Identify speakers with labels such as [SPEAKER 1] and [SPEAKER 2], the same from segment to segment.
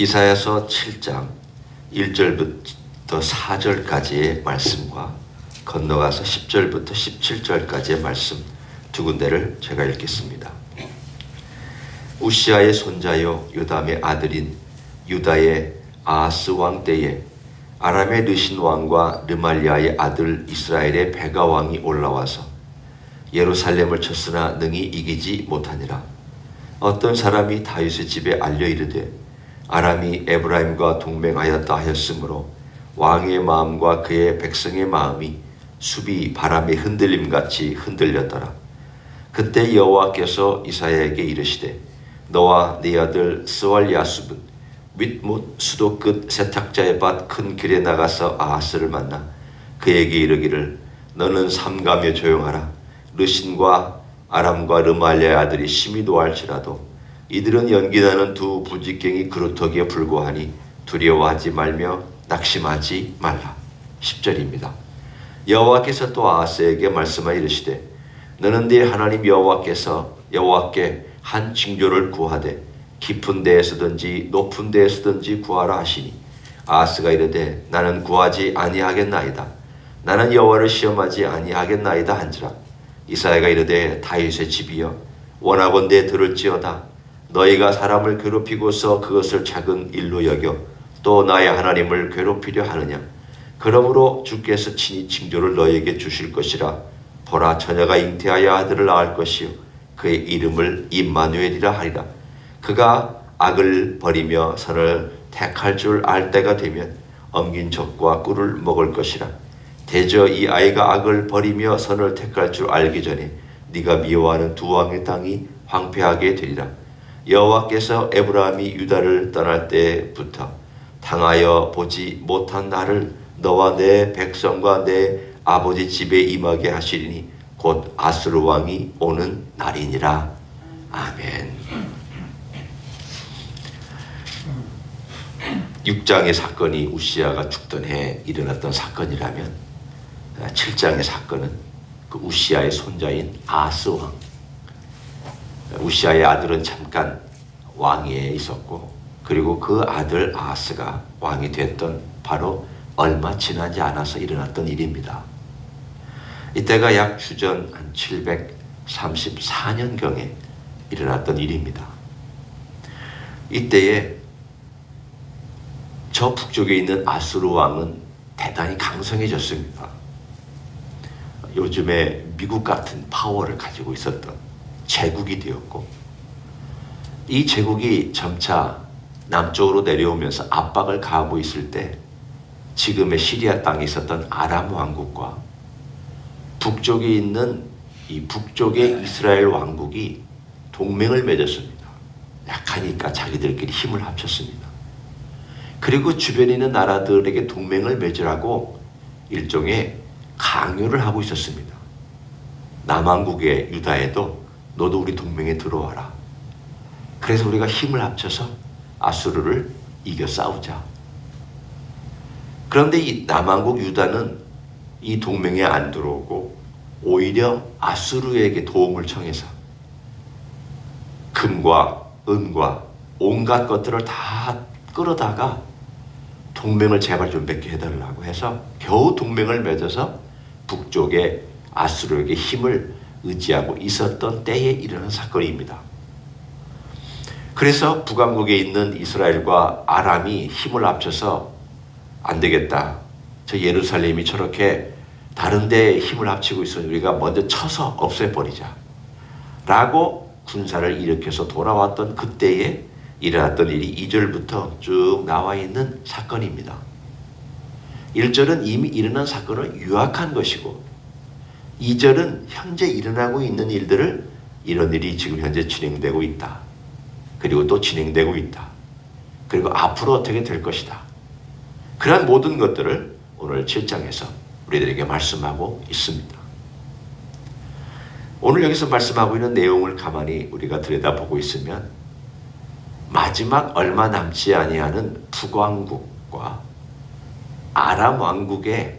[SPEAKER 1] 이사야서 7장 1절부터 4절까지의 말씀과 건너가서 10절부터 17절까지의 말씀 두 군데를 제가 읽겠습니다. 우시아의 손자요 요담의 아들인 유다의 아하스 왕 때에 아람의 르신 왕과 르말리아의 아들 이스라엘의 베가 왕이 올라와서 예루살렘을 쳤으나 능히 이기지 못하니라. 어떤 사람이 다윗의 집에 알려 이르되 아람이 에브라임과 동맹하였다 하였으므로 왕의 마음과 그의 백성의 마음이 숲이 바람의 흔들림같이 흔들렸더라. 그때 여호와께서 이사야에게 이르시되 너와 네 아들 스왈야숲은 윗못 수도 끝 세탁자의 밭 큰 길에 나가서 아하스를 만나 그에게 이르기를 너는 삼가며 조용하라. 르신과 아람과 르말리아의 아들이 심히 노할지라도 이들은 연기나는 두 부직갱이 그루터기에 불과하니 두려워하지 말며 낙심하지 말라. 10절입니다. 여호와께서 또 아하스에게 말씀하여 이르시되 너는 네 하나님 여호와께 한 징조를 구하되 깊은 데에서든지 높은 데에서든지 구하라 하시니 아하스가 이르되 나는 구하지 아니하겠나이다. 나는 여호와를 시험하지 아니하겠나이다 한지라. 이사야가 이르되 다윗의 집이여 원하건대 들을지어다. 너희가 사람을 괴롭히고서 그것을 작은 일로 여겨 또 나의 하나님을 괴롭히려 하느냐. 그러므로 주께서 친히 징조를 너희에게 주실 것이라. 보라 처녀가 잉태하여 아들을 낳을 것이요 그의 이름을 임마누엘이라 하리라. 그가 악을 버리며 선을 택할 줄 알 때가 되면 엉긴 젖과 꿀을 먹을 것이라. 대저 이 아이가 악을 버리며 선을 택할 줄 알기 전에 네가 미워하는 두 왕의 땅이 황폐하게 되리라. 여호와께서 에브라임이 유다를 떠날 때부터 당하여 보지 못한 나를 너와 내 백성과 내 아버지 집에 임하게 하시리니 곧 아수르 왕이 오는 날이니라. 아멘. 6장의 사건이 우시아가 죽던 해에 일어났던 사건이라면 7장의 사건은 그 우시아의 손자인 아하스 왕, 우시아의 아들은 잠깐 왕위에 있었고 그리고 그 아들 아하스가 왕이 됐던 바로 얼마 지나지 않아서 일어났던 일입니다. 이때가 약 주전 한 734년경에 일어났던 일입니다. 이때에 저 북쪽에 있는 아수르 왕은 대단히 강성해졌습니다. 요즘에 미국 같은 파워를 가지고 있었던 제국이 되었고 이 제국이 점차 남쪽으로 내려오면서 압박을 가하고 있을 때 지금의 시리아 땅에 있었던 아람 왕국과 북쪽에 있는 이 북쪽의 이스라엘 왕국이 동맹을 맺었습니다. 약하니까 자기들끼리 힘을 합쳤습니다. 그리고 주변에 있는 나라들에게 동맹을 맺으라고 일종의 강요를 하고 있었습니다. 남왕국의 유다에도 너도 우리 동맹에 들어와라. 그래서 우리가 힘을 합쳐서 아수르를 이겨 싸우자. 그런데 이 남왕국 유다는 이 동맹에 안 들어오고 오히려 아수르에게 도움을 청해서 금과 은과 온갖 것들을 다 끌어다가 동맹을 제발 좀 맺게 해달라고 해서 겨우 동맹을 맺어서 북쪽의 아수르에게 힘을 의지하고 있었던 때에 일어난 사건입니다. 그래서 북왕국에 있는 이스라엘과 아람이 힘을 합쳐서 안 되겠다. 저 예루살렘이 저렇게 다른 데에 힘을 합치고 있으니 우리가 먼저 쳐서 없애버리자. 라고 군사를 일으켜서 돌아왔던 그때에 일어났던 일이 2절부터 쭉 나와 있는 사건입니다. 1절은 이미 일어난 사건을 요약한 것이고 2절은 현재 일어나고 있는 일들을 이런 일이 지금 현재 진행되고 있다. 그리고 또 진행되고 있다. 그리고 앞으로 어떻게 될 것이다. 그런 모든 것들을 오늘 7장에서 우리들에게 말씀하고 있습니다. 오늘 여기서 말씀하고 있는 내용을 가만히 우리가 들여다보고 있으면 마지막 얼마 남지 아니하는 북왕국과 아람 왕국의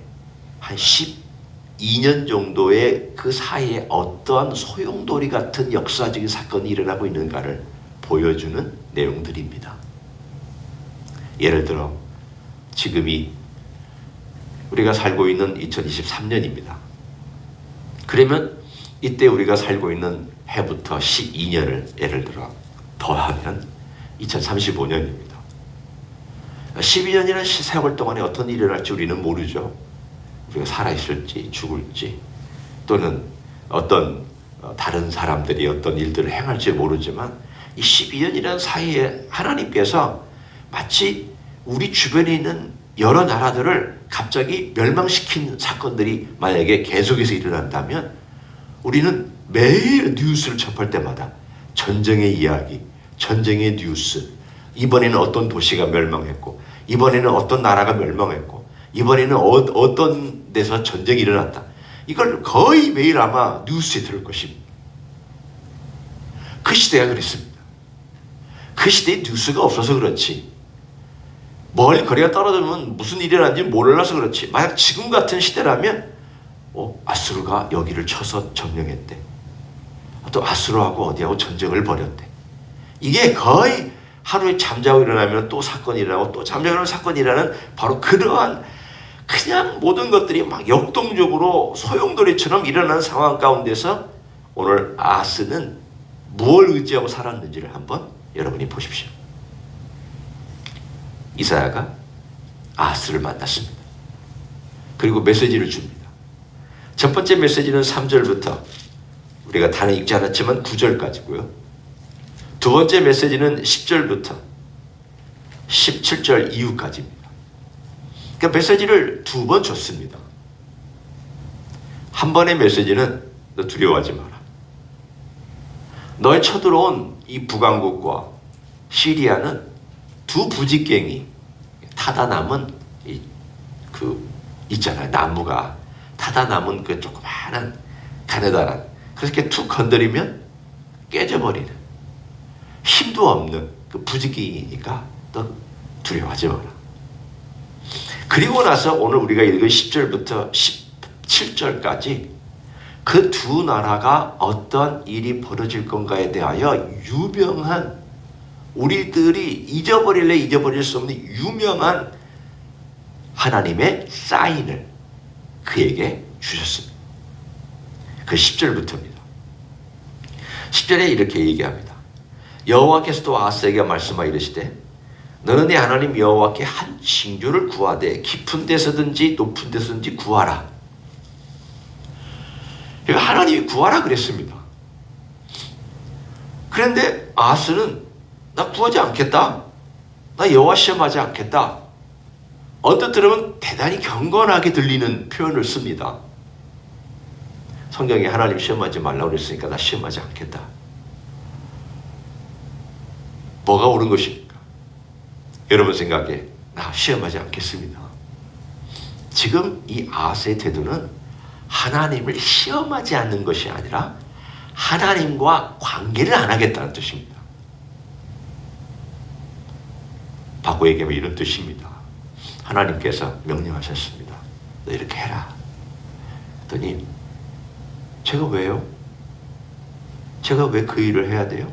[SPEAKER 1] 한 12년 정도의 그 사이에 어떠한 소용돌이 같은 역사적인 사건이 일어나고 있는가를 보여주는 내용들입니다. 예를 들어 지금이 우리가 살고 있는 2023년입니다. 그러면 이때 우리가 살고 있는 해부터 12년을 예를 들어 더하면 2035년입니다. 12년이라는 세월 동안에 어떤 일이 일어날지 우리는 모르죠. 우리가 살아있을지 죽을지 또는 어떤 다른 사람들이 어떤 일들을 행할지 모르지만 이 12년이라는 사이에 하나님께서 마치 우리 주변에 있는 여러 나라들을 갑자기 멸망시킨 사건들이 만약에 계속해서 일어난다면 우리는 매일 뉴스를 접할 때마다 전쟁의 이야기, 전쟁의 뉴스, 이번에는 어떤 도시가 멸망했고 이번에는 어떤 나라가 멸망했고 이번에는 어떤 데서 전쟁이 일어났다. 이걸 거의 매일 아마 뉴스에 들을 것입니다. 그 시대가 그랬습니다. 그 시대에 뉴스가 없어서 그렇지 멀리 거리가 떨어지면 무슨 일이 일어난지 몰라서 그렇지 만약 지금 같은 시대라면 아수르가 여기를 쳐서 점령했대. 또 아수르하고 어디하고 전쟁을 벌였대. 이게 거의 하루에 잠자고 일어나면 또 사건이 일어나고 또 잠자고 일어나면 사건이 일어나는 바로 그러한 그냥 모든 것들이 막 역동적으로 소용돌이처럼 일어나는 상황 가운데서 오늘 아하스는 무엇을 의지하고 살았는지를 한번 여러분이 보십시오. 이사야가 아하스를 만났습니다. 그리고 메시지를 줍니다. 첫 번째 메시지는 3절부터 우리가 다는 읽지 않았지만 9절까지고요. 두 번째 메시지는 10절부터 17절 이후까지입니다. 그러니까 메시지를 두 번 줬습니다. 한 번의 메시지는 너 두려워하지 마라. 너의 쳐들어온 이 북왕국과 시리아는 두 부직갱이 타다 남은 있잖아요. 나무가 타다 남은 그 조그마한 가느다란 그렇게 툭 건드리면 깨져버리는 힘도 없는 그 부직갱이니까 너 두려워하지 마라. 그리고 나서 오늘 우리가 읽은 10절부터 17절까지 그 두 나라가 어떤 일이 벌어질 건가에 대하여 유명한 우리들이 잊어버릴 수 없는 유명한 하나님의 사인을 그에게 주셨습니다. 그 10절부터입니다. 10절에 이렇게 얘기합니다. 여호와께서 또 아하스에게 말씀하여 이르시되 너는 내 하나님 여호와께 한 징조를 구하되 깊은 데서든지 높은 데서든지 구하라. 그러니까 하나님이 구하라 그랬습니다. 그런데 아하스는 나 구하지 않겠다. 나 여호와 시험하지 않겠다. 언뜻 들으면 대단히 경건하게 들리는 표현을 씁니다. 성경에 하나님 시험하지 말라고 그랬으니까 나 시험하지 않겠다. 뭐가 옳은 것입니까? 여러분 생각에 나 시험하지 않겠습니다. 지금 이 아하스의 태도는 하나님을 시험하지 않는 것이 아니라 하나님과 관계를 안 하겠다는 뜻입니다. 바꿔 얘기하면 이런 뜻입니다. 하나님께서 명령하셨습니다. 너 이렇게 해라. 그랬더니 제가 왜요? 제가 왜 그 일을 해야 돼요?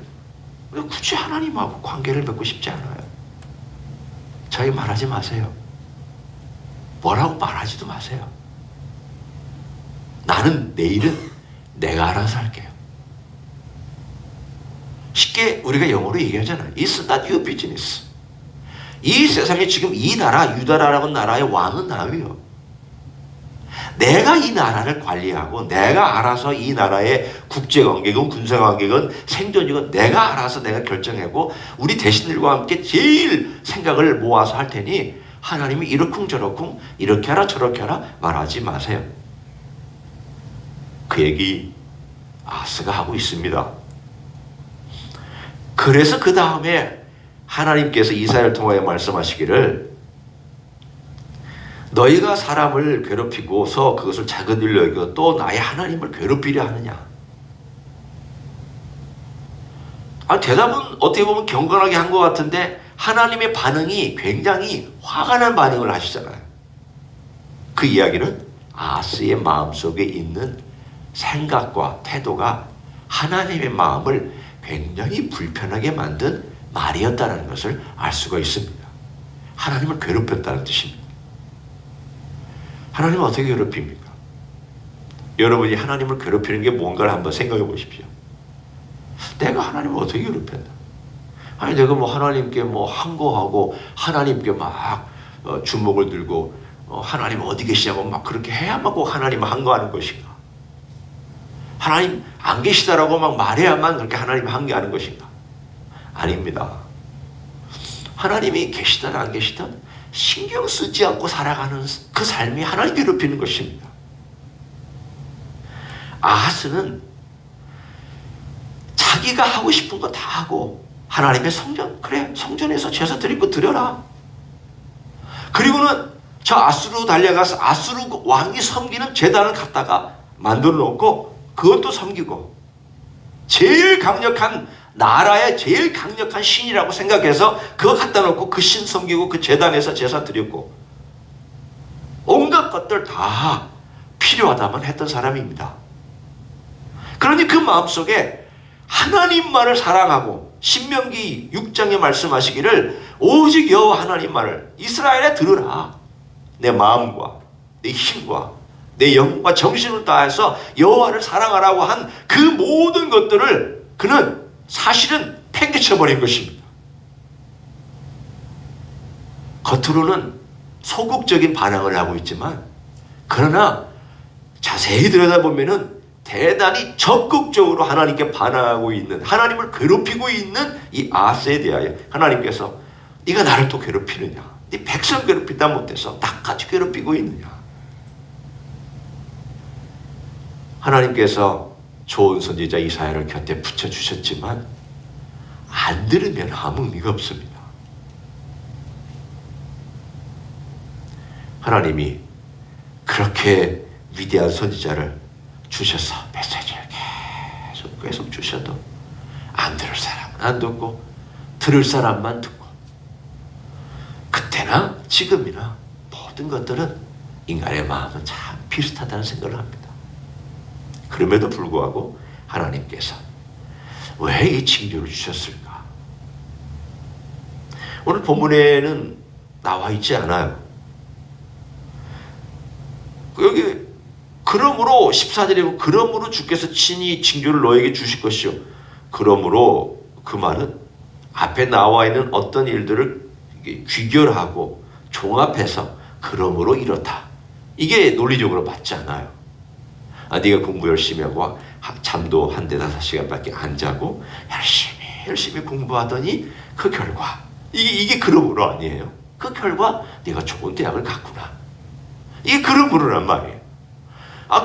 [SPEAKER 1] 굳이 하나님하고 관계를 맺고 싶지 않아요. 저희 말하지 마세요. 뭐라고 말하지도 마세요. 나는 내일은 내가 알아서 할게요. 쉽게 우리가 영어로 얘기하잖아요. It's not your business. 이 세상에 지금 이 나라, 유다라는 나라의 왕은 나예요. 내가 이 나라를 관리하고 내가 알아서 이 나라의 국제관계건 군사관계건 생존이건 내가 알아서 내가 결정하고 우리 대신들과 함께 제일 생각을 모아서 할 테니 하나님이 이러쿵저러쿵 이렇게 하라 저렇게 하라 말하지 마세요. 그 얘기 아하스가 하고 있습니다. 그래서 그 다음에 하나님께서 이사야를 통하여 말씀하시기를 너희가 사람을 괴롭히고서 그것을 작은 일로 여기고 또 나의 하나님을 괴롭히려 하느냐. 대답은 어떻게 보면 경건하게 한 것 같은데 하나님의 반응이 굉장히 화가 난 반응을 하시잖아요. 그 이야기는 아하스의 마음속에 있는 생각과 태도가 하나님의 마음을 굉장히 불편하게 만든 말이었다는 것을 알 수가 있습니다. 하나님을 괴롭혔다는 뜻입니다. 하나님은 어떻게 괴롭힙니까? 여러분이 하나님을 괴롭히는 게 뭔가를 한번 생각해 보십시오. 내가 하나님을 어떻게 괴롭혔나? 아니 내가 뭐 하나님께 뭐 항거하고 하나님께 막 주먹을 들고 하나님 어디 계시냐고 막 그렇게 해야만 꼭 하나님을 항거하는 것인가? 하나님 안 계시다라고 막 말해야만 그렇게 하나님을 항거하는 것인가? 아닙니다. 하나님이 계시든 안 계시든 신경 쓰지 않고 살아가는 그 삶이 하나님 괴롭히는 것입니다. 아하스는 자기가 하고 싶은 거 다 하고 하나님의 성전, 그래 성전에서 제사 드리고 드려라. 그리고는 저 아수르로 달려가서 아수르 왕이 섬기는 제단을 갖다가 만들어 놓고 그것도 섬기고 제일 강력한 나라의 제일 강력한 신이라고 생각해서 그거 갖다 놓고 그 신 섬기고 그 제단에서 제사 드렸고 온갖 것들 다 필요하다만 했던 사람입니다. 그러니 그 마음속에 하나님만을 사랑하고 신명기 6장에 말씀하시기를 오직 여호와 하나님만을 이스라엘에 들으라. 내 마음과 내 힘과 내 영과 정신을 다해서 여호와를 사랑하라고 한 그 모든 것들을 그는 사실은 팽개쳐버린 것입니다. 겉으로는 소극적인 반응을 하고 있지만 그러나 자세히 들여다보면은 대단히 적극적으로 하나님께 반항하고 있는, 하나님을 괴롭히고 있는 이 아하스에 대하여 하나님께서 네가 나를 또 괴롭히느냐, 네 백성 괴롭히다 못해서 나까지 괴롭히고 있느냐. 하나님께서 좋은 선지자 이사야를 곁에 붙여주셨지만 안 들으면 아무 의미가 없습니다. 하나님이 그렇게 위대한 선지자를 주셔서 메시지를 계속 주셔도 안 들을 사람은 안 듣고 들을 사람만 듣고 그때나 지금이나 모든 것들은 인간의 마음은 참 비슷하다는 생각을 합니다. 그럼에도 불구하고 하나님께서 왜 이 징조를 주셨을까? 오늘 본문에는 나와 있지 않아요. 여기 그러므로 14절에 그러므로 주께서 친히 징조를 너에게 주실 것이요. 그러므로 그 말은 앞에 나와 있는 어떤 일들을 귀결하고 종합해서 그러므로 이렇다. 이게 논리적으로 맞지 않아요. 네가 공부 열심히 하고 잠도 한 4-5시간밖에 안 자고 열심히 공부하더니 그 결과 이게 그러므로 아니에요. 그 결과 네가 좋은 대학을 갔구나. 이게 그러므로란 말이에요.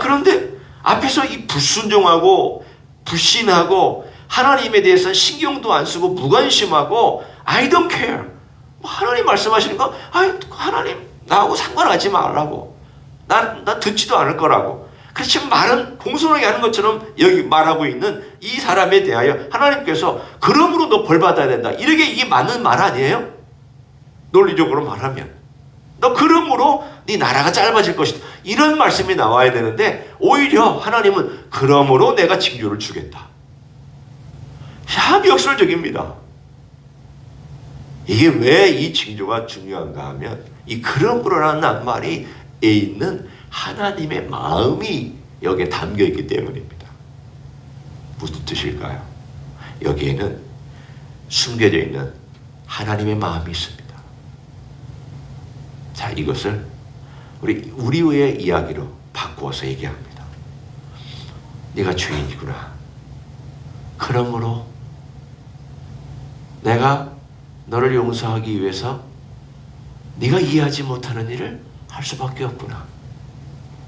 [SPEAKER 1] 그런데 앞에서 이 불순종하고 불신하고 하나님에 대해서 신경도 안 쓰고 무관심하고 I don't care. 하나님 말씀하시는 거 하나님 나하고 상관하지 말라고. 나 듣지도 않을 거라고. 그렇지만 말은 공손하게 하는 것처럼 여기 말하고 있는 이 사람에 대하여 하나님께서 그러므로 너 벌 받아야 된다. 이게 맞는 말 아니에요? 논리적으로 말하면 너 그러므로 네 나라가 짧아질 것이다. 이런 말씀이 나와야 되는데 오히려 하나님은 그러므로 내가 징조를 주겠다. 참 역설적입니다. 이게 왜 이 징조가 중요한가 하면 이 그러므로라는 낱말이 있는 하나님의 마음이 여기에 담겨 있기 때문입니다. 무슨 뜻일까요? 여기에는 숨겨져 있는 하나님의 마음이 있습니다. 자, 이것을 우리의 이야기로 바꾸어서 얘기합니다. 네가 죄인이구나. 그러므로 내가 너를 용서하기 위해서 네가 이해하지 못하는 일을 할 수밖에 없구나.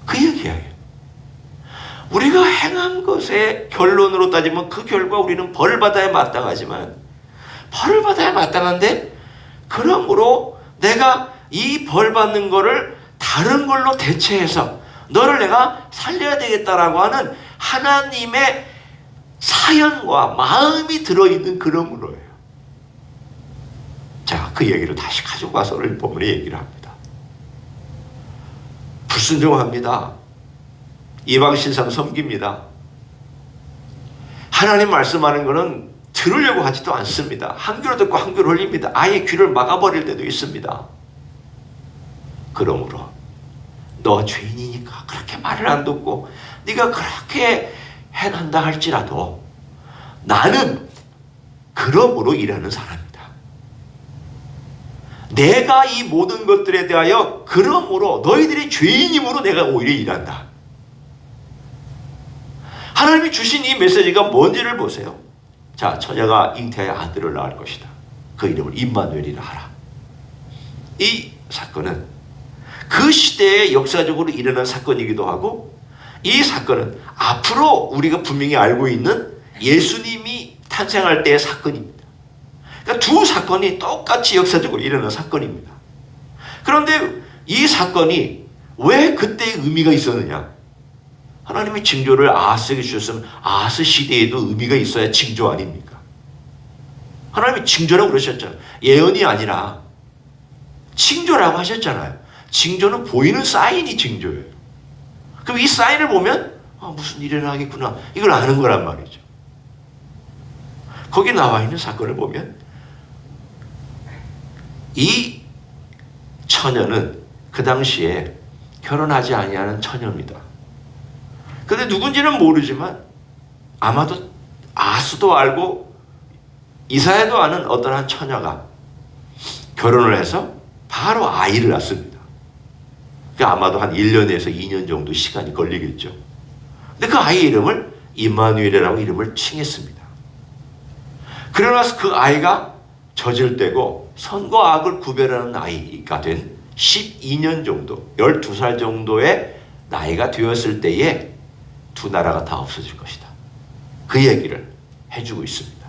[SPEAKER 1] 그 얘기예요. 우리가 행한 것의 결론으로 따지면 그 결과 우리는 벌을 받아야 마땅하지만 벌을 받아야 마땅한데 그러므로 내가 이 벌 받는 거를 다른 걸로 대체해서 너를 내가 살려야 되겠다라고 하는 하나님의 사연과 마음이 들어있는 그러므로예요. 자, 그 얘기를 다시 가지고 와서 오늘 본문에 얘기를 합니다. 불순종합니다. 이방신상 섬깁니다. 하나님 말씀하는 것은 들으려고 하지도 않습니다. 한 귀로 듣고 한 귀로 흘립니다. 아예 귀를 막아버릴 때도 있습니다. 그러므로 너 죄인이니까 그렇게 말을 안 듣고 네가 그렇게 행한다 할지라도 나는 그러므로 일하는 사람이다. 내가 이 모든 것들에 대하여 그러므로 너희들이 죄인임으로 내가 오히려 일한다. 하나님이 주신 이 메시지가 뭔지를 보세요. 자, 처녀가 잉태하여 아들을 낳을 것이다. 그 이름을 임마누엘이라 하라. 이 사건은 그 시대에 역사적으로 일어난 사건이기도 하고, 이 사건은 앞으로 우리가 분명히 알고 있는 예수님이 탄생할 때의 사건입니다. 그러니까 두 사건이 똑같이 역사적으로 일어난 사건입니다. 그런데 이 사건이 왜 그때의 의미가 있었느냐? 하나님이 징조를 아하스에게 주셨으면 아하스 시대에도 의미가 있어야 징조 아닙니까? 하나님이 징조라고 그러셨잖아요. 예언이 아니라 징조라고 하셨잖아요. 징조는 보이는 사인이 징조예요. 그럼 이 사인을 보면 무슨 일이 일어나겠구나, 이걸 아는 거란 말이죠. 거기 나와 있는 사건을 보면 이 처녀는 그 당시에 결혼하지 아니하는 처녀입니다. 근데 누군지는 모르지만 아마도 아수도 알고 이사야도 아는 어떤 한 처녀가 결혼을 해서 바로 아이를 낳습니다. 그러니까 아마도 한 1년에서 2년 정도 시간이 걸리겠죠. 근데 그 아이의 이름을 임마누엘이라고 이름을 칭했습니다. 그러고 나서 그 아이가 젖을 떼고 선과 악을 구별하는 아이가 된 12년 정도, 12살 정도의 나이가 되었을 때에 두 나라가 다 없어질 것이다. 그 얘기를 해주고 있습니다.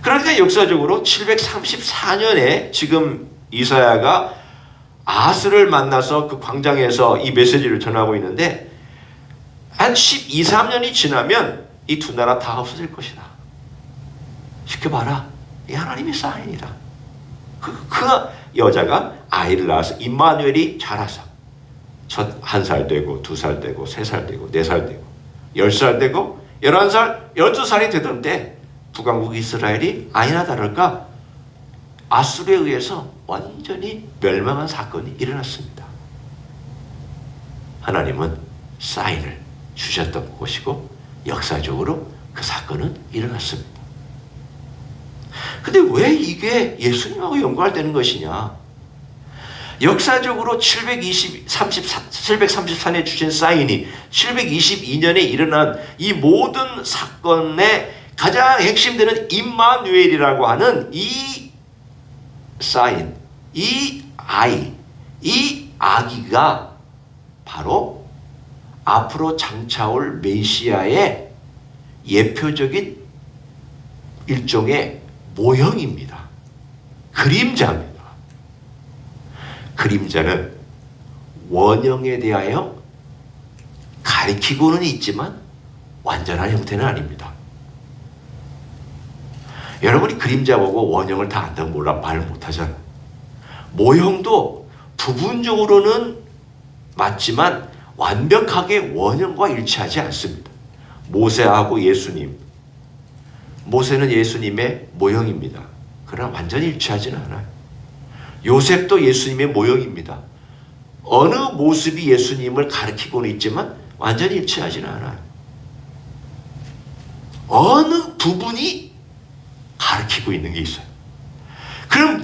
[SPEAKER 1] 그러니까 역사적으로 734년에 지금 이사야가 아하스를 만나서 그 광장에서 이 메시지를 전하고 있는데, 한 12, 13년이 지나면 이 두 나라 다 없어질 것이다. 쉽게 봐라, 이 하나님의 사인이다. 그 여자가 아이를 낳아서 임마누엘이 자라서 첫 1살 되고 2살 되고 3살 되고 4살 되고 10살 되고 11살 12살이 되던데, 북왕국 이스라엘이 아니나 다를까 아수르에 의해서 완전히 멸망한 사건이 일어났습니다. 하나님은 사인을 주셨던 것이고 역사적으로 그 사건은 일어났습니다. 근데 왜 이게 예수님하고 연관되는 것이냐? 역사적으로 734년에 주신 사인이 722년에 일어난 이 모든 사건의 가장 핵심되는 임마누엘이라고 하는 이 사인, 이 아이, 이 아기가 바로 앞으로 장차올 메시아의 예표적인 일종의 모형입니다. 그림자입니다. 그림자는 원형에 대하여 가리키고는 있지만 완전한 형태는 아닙니다. 여러분이 그림자 보고 원형을 다 안다고 몰라 말 못하잖아요. 모형도 부분적으로는 맞지만 완벽하게 원형과 일치하지 않습니다. 모세하고 예수님, 모세는 예수님의 모형입니다. 그러나 완전히 일치하지는 않아요. 요셉도 예수님의 모형입니다. 어느 모습이 예수님을 가리키고는 있지만 완전히 일치하지는 않아요. 어느 부분이 가리키고 있는 게 있어요. 그럼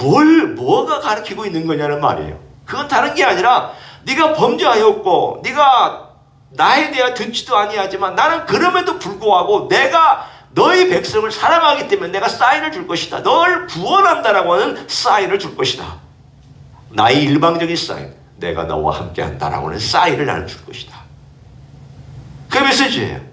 [SPEAKER 1] 뭐가 가리키고 있는 거냐는 말이에요. 그건 다른 게 아니라 네가 범죄하였고 네가 나에 대해 듣지도 아니하지만 나는 그럼에도 불구하고 내가 너희 백성을 사랑하기 때문에 내가 사인을 줄 것이다. 널 구원한다라고 하는 사인을 줄 것이다. 나의 일방적인 사인, 내가 너와 함께 한다라고 하는 사인을 나는 줄 것이다. 그 메시지예요.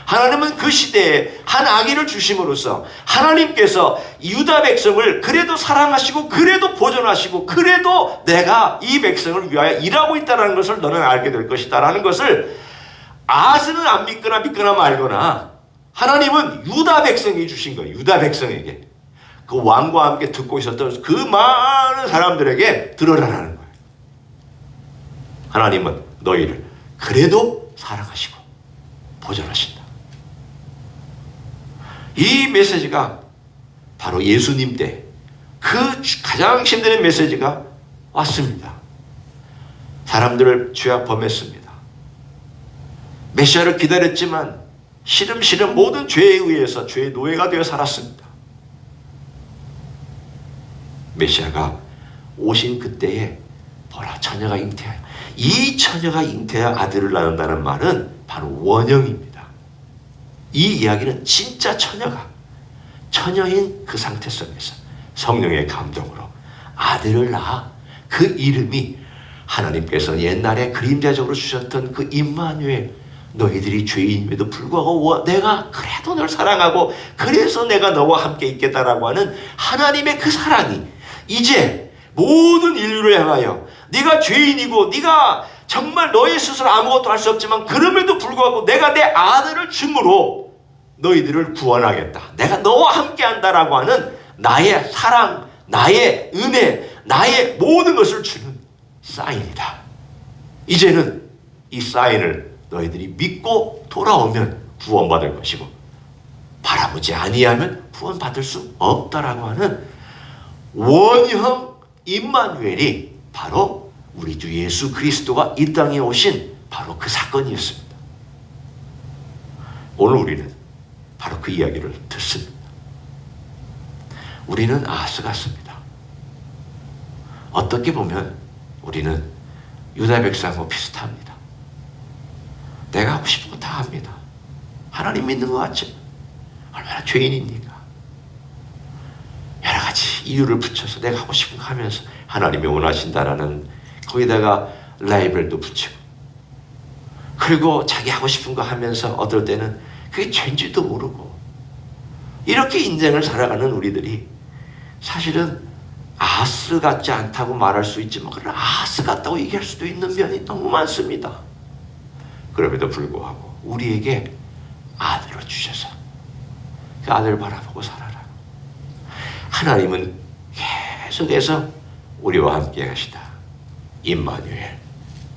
[SPEAKER 1] 하나님은 그 시대에 한 아기를 주심으로써 하나님께서 유다 백성을 그래도 사랑하시고 그래도 보존하시고 그래도 내가 이 백성을 위하여 일하고 있다는 것을 너는 알게 될 것이다 라는 것을 아하스는 안 믿거나 말거나 하나님은 유다 백성이 주신 거예요. 유다 백성에게. 그 왕과 함께 듣고 있었던 그 많은 사람들에게 들어라라는 거예요. 하나님은 너희를 그래도 사랑하시고 보존하신다. 이 메시지가 바로 예수님 때 그 가장 힘든 메시지가 왔습니다. 사람들을 죄악 범했습니다. 메시아를 기다렸지만 시름시름 모든 죄에 의해서 죄의 노예가 되어 살았습니다. 메시아가 오신 그때에 보라, 처녀가 잉태하여, 이 처녀가 잉태하여 아들을 낳는다는 말은 바로 원형입니다. 이 이야기는 진짜 처녀인 그 상태 속에서 성령의 감동으로 아들을 낳아 그 이름이 하나님께서 옛날에 그림자적으로 주셨던 그 임마누엘, 너희들이 죄인임에도 불구하고 내가 그래도 널 사랑하고 그래서 내가 너와 함께 있겠다라고 하는 하나님의 그 사랑이 이제 모든 인류를 향하여, 네가 죄인이고 네가 정말 너의 스스로 아무것도 할 수 없지만 그럼에도 불구하고 내가 내 아들을 줌으로 너희들을 구원하겠다, 내가 너와 함께 한다라고 하는 나의 사랑, 나의 은혜, 나의 모든 것을 주는 사인이다. 이제는 이 사인을 너희들이 믿고 돌아오면 구원받을 것이고 바라보지 아니하면 구원받을 수 없다라고 하는 원형 임마누엘이 바로 우리 주 예수 그리스도가 이 땅에 오신 바로 그 사건이었습니다. 오늘 우리는 바로 그 이야기를 듣습니다. 우리는 아하스 같습니다. 어떻게 보면 우리는 유다 백성하고 비슷합니다. 내가 하고 싶은 거 다 합니다. 하나님 믿는 것 같지? 얼마나 죄인입니까? 여러 가지 이유를 붙여서 내가 하고 싶은 거 하면서 하나님이 원하신다라는 거기다가 라이벌도 붙이고, 그리고 자기 하고 싶은 거 하면서 어떨 때는 그게 죄인지도 모르고 이렇게 인생을 살아가는 우리들이 사실은 아하스 같지 않다고 말할 수 있지만 그러나 아하스 같다고 얘기할 수도 있는 면이 너무 많습니다. 그럼에도 불구하고 우리에게 아들을 주셔서 그 아들을 바라보고 살아라. 하나님은 계속해서 우리와 함께 하시다. 임마누엘,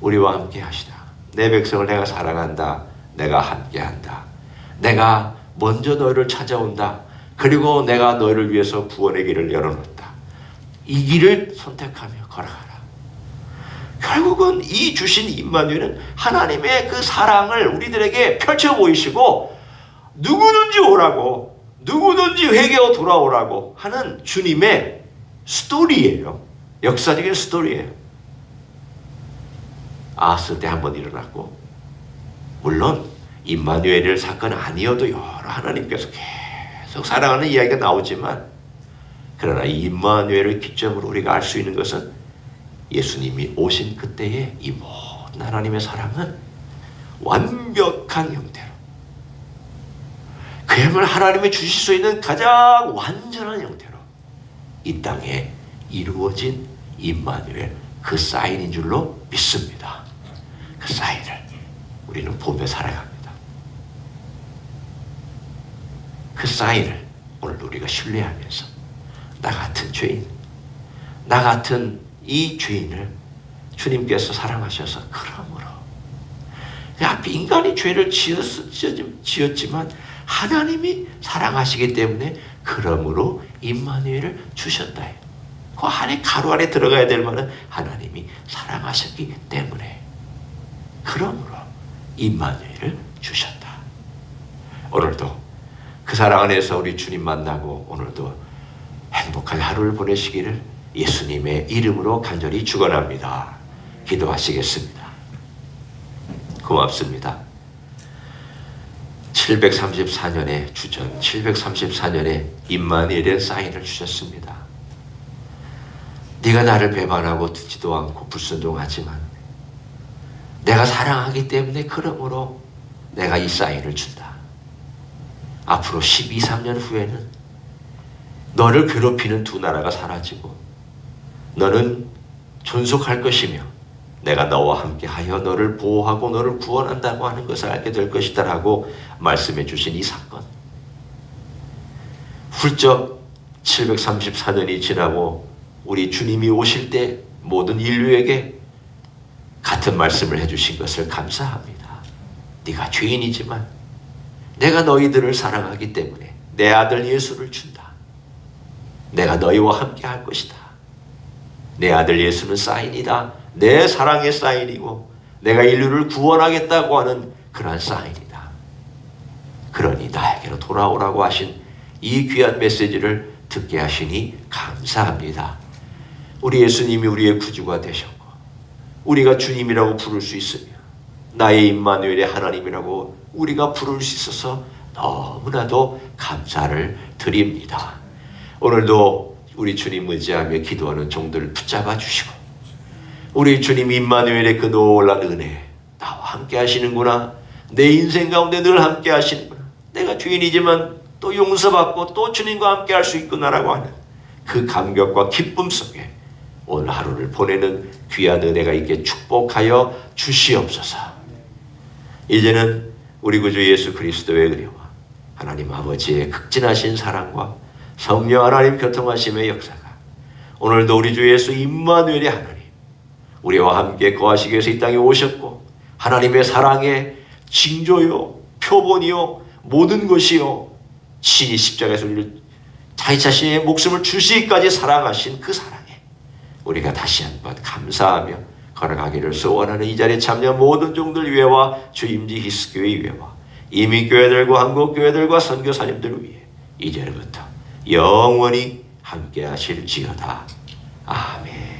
[SPEAKER 1] 우리와 함께 하시다. 내 백성을 내가 사랑한다. 내가 함께 한다. 내가 먼저 너희를 찾아온다. 그리고 내가 너희를 위해서 구원의 길을 열어놓았다. 이 길을 선택하며 걸어가라. 결국은 이 주신 임마누엘은 하나님의 그 사랑을 우리들에게 펼쳐 보이시고 누구든지 오라고, 누구든지 회개하고 돌아오라고 하는 주님의 스토리예요. 역사적인 스토리예요. 아하스 때 한번 일어났고, 물론 임마누엘 사건 아니어도 여러 하나님께서 계속 사랑하는 이야기가 나오지만, 그러나 이 임마누엘을 기점으로 우리가 알 수 있는 것은 예수님이 오신 그때의 이 모든 하나님의 사랑은 완벽한 형태로, 그야말로 하나님이 주실 수 있는 가장 완전한 형태로 이 땅에 이루어진 임마누엘, 그 사인인 줄로 믿습니다. 그 사인을 우리는 보며 살아갑니다. 그 사인을 오늘 우리가 신뢰하면서 나 같은 죄인, 나 같은 이 죄인을 주님께서 사랑하셔서 그러므로 앞에 인간이 죄를 지었지만 하나님이 사랑하시기 때문에 그러므로 임마누엘을 주셨다. 그 안에 가로 안에 들어가야 될 말은 하나님이 사랑하셨기 때문에 그러므로 임마누엘을 주셨다. 오늘도 그 사랑 안에서 우리 주님 만나고 오늘도 행복한 하루를 보내시기를 예수님의 이름으로 간절히 축원합니다. 기도하시겠습니다. 고맙습니다. 734년에 주전 734년에 임마누엘의 사인을 주셨습니다. 네가 나를 배반하고 듣지도 않고 불순종하지만 내가 사랑하기 때문에 그러므로 내가 이 사인을 준다. 앞으로 12, 13년 후에는 너를 괴롭히는 두 나라가 사라지고 너는 존속할 것이며 내가 너와 함께하여 너를 보호하고 너를 구원한다고 하는 것을 알게 될 것이다 라고 말씀해 주신 이 사건, 훌쩍 734년이 지나고 우리 주님이 오실 때 모든 인류에게 같은 말씀을 해주신 것을 감사합니다. 네가 죄인이지만 내가 너희들을 사랑하기 때문에 내 아들 예수를 준다. 내가 너희와 함께 할 것이다. 내 아들 예수는 사인이다. 내 사랑의 사인이고 내가 인류를 구원하겠다고 하는 그러한 사인이다. 그러니 나에게로 돌아오라고 하신 이 귀한 메시지를 듣게 하시니 감사합니다. 우리 예수님이 우리의 구주가 되셨고 우리가 주님이라고 부를 수 있으며 나의 임마누엘의 하나님이라고 우리가 부를 수 있어서 너무나도 감사를 드립니다. 오늘도 우리 주님 의지하며 기도하는 종들을 붙잡아 주시고 우리 주님 임마누엘의 그 놀라운 은혜, 나와 함께 하시는구나, 내 인생 가운데 늘 함께 하시는구나, 내가 죄인이지만 또 용서받고 또 주님과 함께 할 수 있구나라고 하는 그 감격과 기쁨 속에 오늘 하루를 보내는 귀한 은혜가 있게 축복하여 주시옵소서. 이제는 우리 구주 예수 그리스도의 은혜와 하나님 아버지의 극진하신 사랑과 성령 하나님 교통하심의 역사가 오늘도 우리 주 예수 임마누엘의 하나님, 우리와 함께 거하시기 위해서 이 땅에 오셨고 하나님의 사랑의 징조요 표본이요 모든 것이요 친히 십자가에서 우리를 자기 자신의 목숨을 주시기까지 사랑하신 그 사랑에 우리가 다시 한번 감사하며 걸어가기를 소원하는 이 자리에 참여한 모든 종들 위해와 주임지 히스교회 위해와 이민교회들과 한국교회들과 선교사님들을 위해 이제부터 영원히 함께 하실지어다. 아멘.